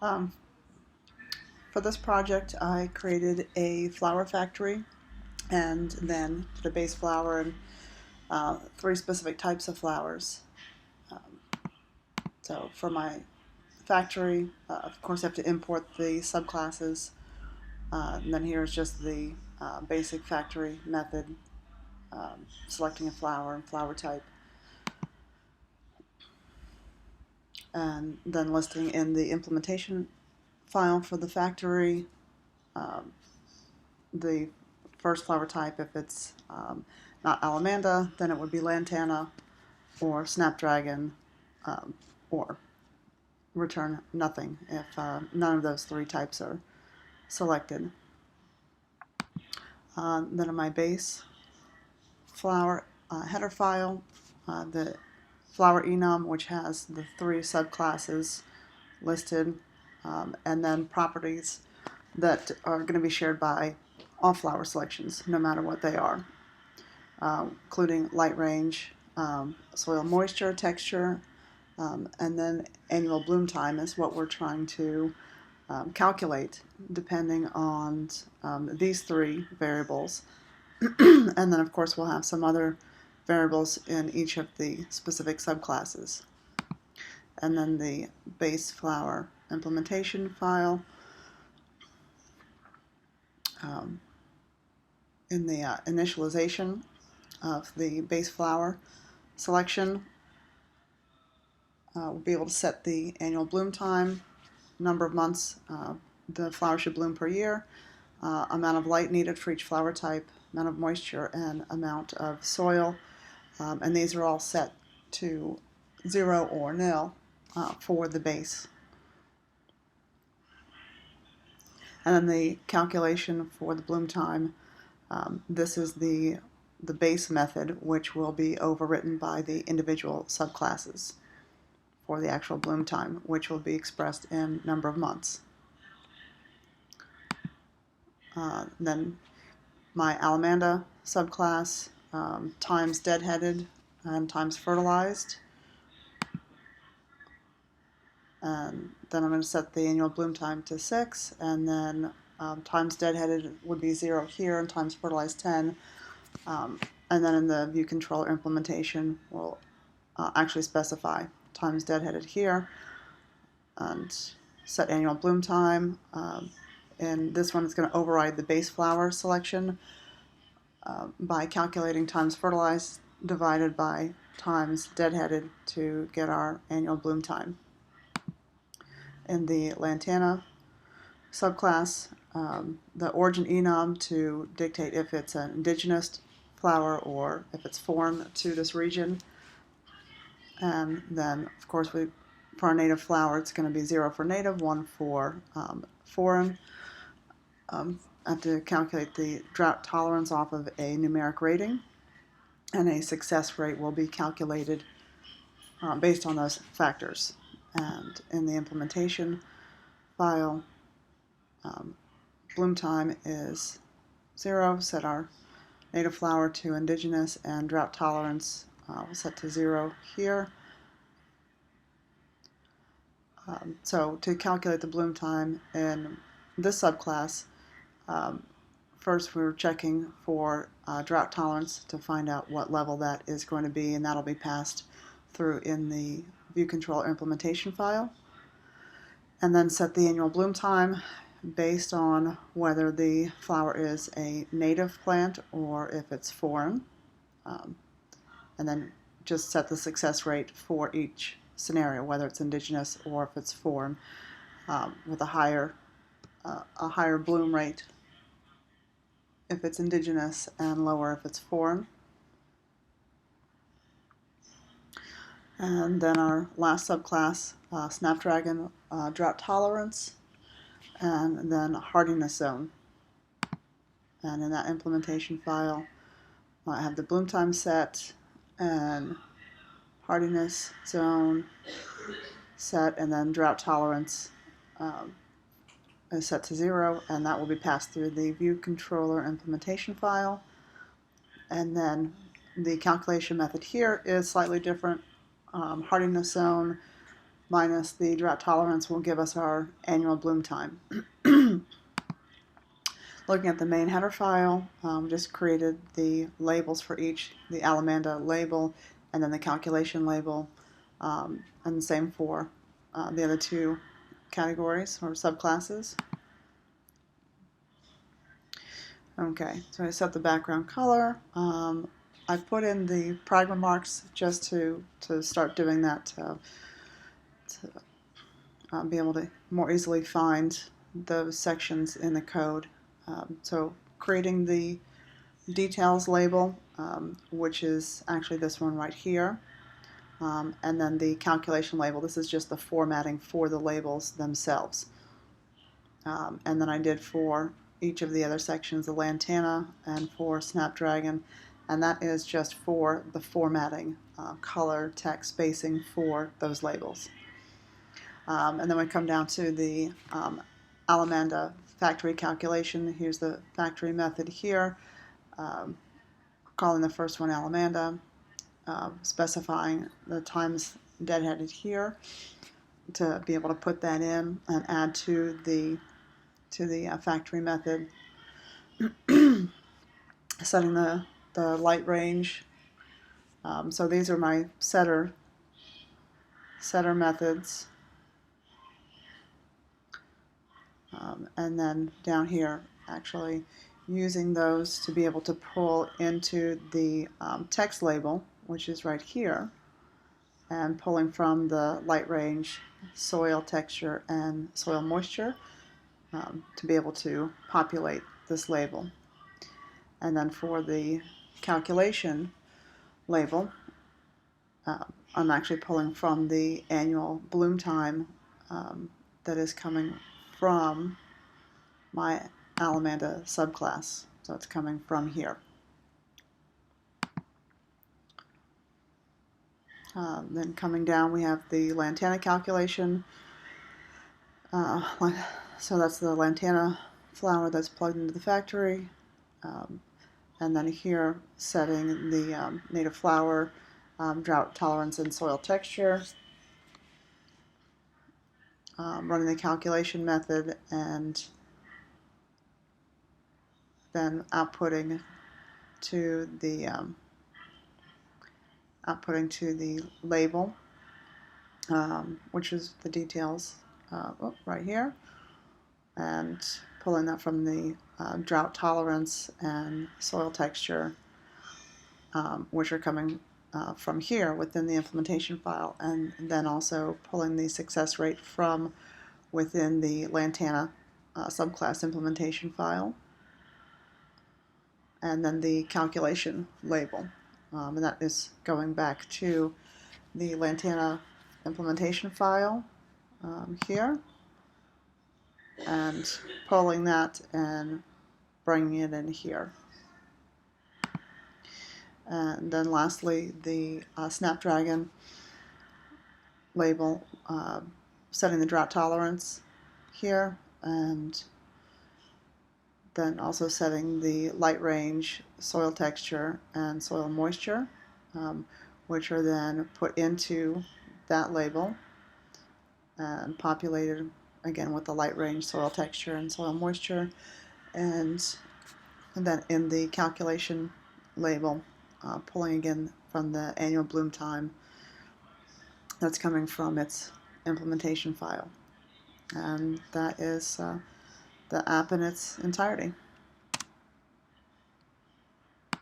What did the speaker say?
Um, for this project, I created a flower factory and then did a base flower and three specific types of flowers. Um, so for my factory, of course, I have to import the subclasses. And then here's just the basic factory method, selecting a flower and flower type, and then listing in the implementation file for the factory um, the first flower type. If it's not Alamanda, then it would be Lantana or Snapdragon, or return nothing if none of those three types are selected. Then in my base flower header file, the flower enum, which has the three subclasses listed, and then properties that are going to be shared by all flower selections, no matter what they are, including light range, soil moisture, texture, and then annual bloom time is what we're trying to calculate depending on these three variables. And then, of course, we'll have some other variables in each of the specific subclasses. And then the base flower implementation file. In the initialization of the base flower selection, we'll be able to set the annual bloom time, number of months the flower should bloom per year, amount of light needed for each flower type, amount of moisture, and amount of soil. And these are all set to 0 or nil for the base. And then the calculation for the bloom time, this is the base method, which will be overwritten by the individual subclasses for the actual bloom time, which will be expressed in number of months. Then my Alamanda subclass times deadheaded and times fertilized. And then I'm going to set the annual bloom time to 6, and then times deadheaded would be 0 here, and times fertilized 10. And then in the view controller implementation, we'll actually specify times deadheaded here and set annual bloom time. And this one is going to override the base flower selection by calculating times fertilized divided by times deadheaded to get our annual bloom time. In the Lantana subclass, the origin enum to dictate if it's an indigenous flower or if it's foreign to this region. And then, of course, for our native flower, it's going to be 0 for native, 1 for foreign. I have to calculate the drought tolerance off of a numeric rating, and a success rate will be calculated based on those factors. And in the implementation file, bloom time is 0, set our native flower to indigenous, and drought tolerance we'll set to 0 here. So to calculate the bloom time in this subclass, first we're checking for drought tolerance to find out what level that is going to be, and that'll be passed through in the view controller implementation file. And then set the annual bloom time based on whether the flower is a native plant or if it's foreign. And then just set the success rate for each scenario, whether it's indigenous or if it's foreign, with a higher bloom rate if it's indigenous and lower if it's foreign. And then our last subclass, Snapdragon, drought tolerance, and then hardiness zone. And in that implementation file, I have the bloom time set and hardiness zone set, and then drought tolerance is set to 0, and that will be passed through the view controller implementation file. And then the calculation method here is slightly different. Hardiness zone minus the drought tolerance will give us our annual bloom time. Looking at the main header file, just created the labels for each, the Alamanda label and then the calculation label, and the same for the other two categories or subclasses. Okay, so I set the background color. I put in the pragma marks just to start doing that to be able to more easily find those sections in the code. So creating the details label, which is actually this one right here, and then the calculation label. This is just the formatting for the labels themselves. And then I did for each of the other sections, the Lantana and for Snapdragon, and that is just for the formatting, color, text, spacing for those labels. And then we come down to the Alamanda factory calculation. Here's the factory method here, calling the first one Alamanda, specifying the times deadheaded here to be able to put that in and add to the factory method. Setting the light range. So these are my setter methods. And then down here, actually using those to be able to pull into the text label, which is right here, and pulling from the light range, soil texture, and soil moisture to be able to populate this label. And then for the calculation label, I'm actually pulling from the annual bloom time that is coming from my Alamanda subclass. So it's coming from here. Then coming down, we have the Lantana calculation. So that's the Lantana flower that's plugged into the factory. And then here, setting the native flower, drought tolerance, and soil texture. Running the calculation method, and then outputting to the label, which is the details right here, and pulling that from the drought tolerance and soil texture, which are coming from here within the implementation file, and then also pulling the success rate from within the Lantana subclass implementation file, and then the calculation label, and that is going back to the Lantana implementation file here, and pulling that and bringing it in here. And then lastly, the Snapdragon label, setting the drought tolerance here, and then also setting the light range, soil texture, and soil moisture, which are then put into that label and populated again with the light range, soil texture, and soil moisture, and then in the calculation label, pulling again from the annual bloom time that's coming from its implementation file. And that is the app in its entirety.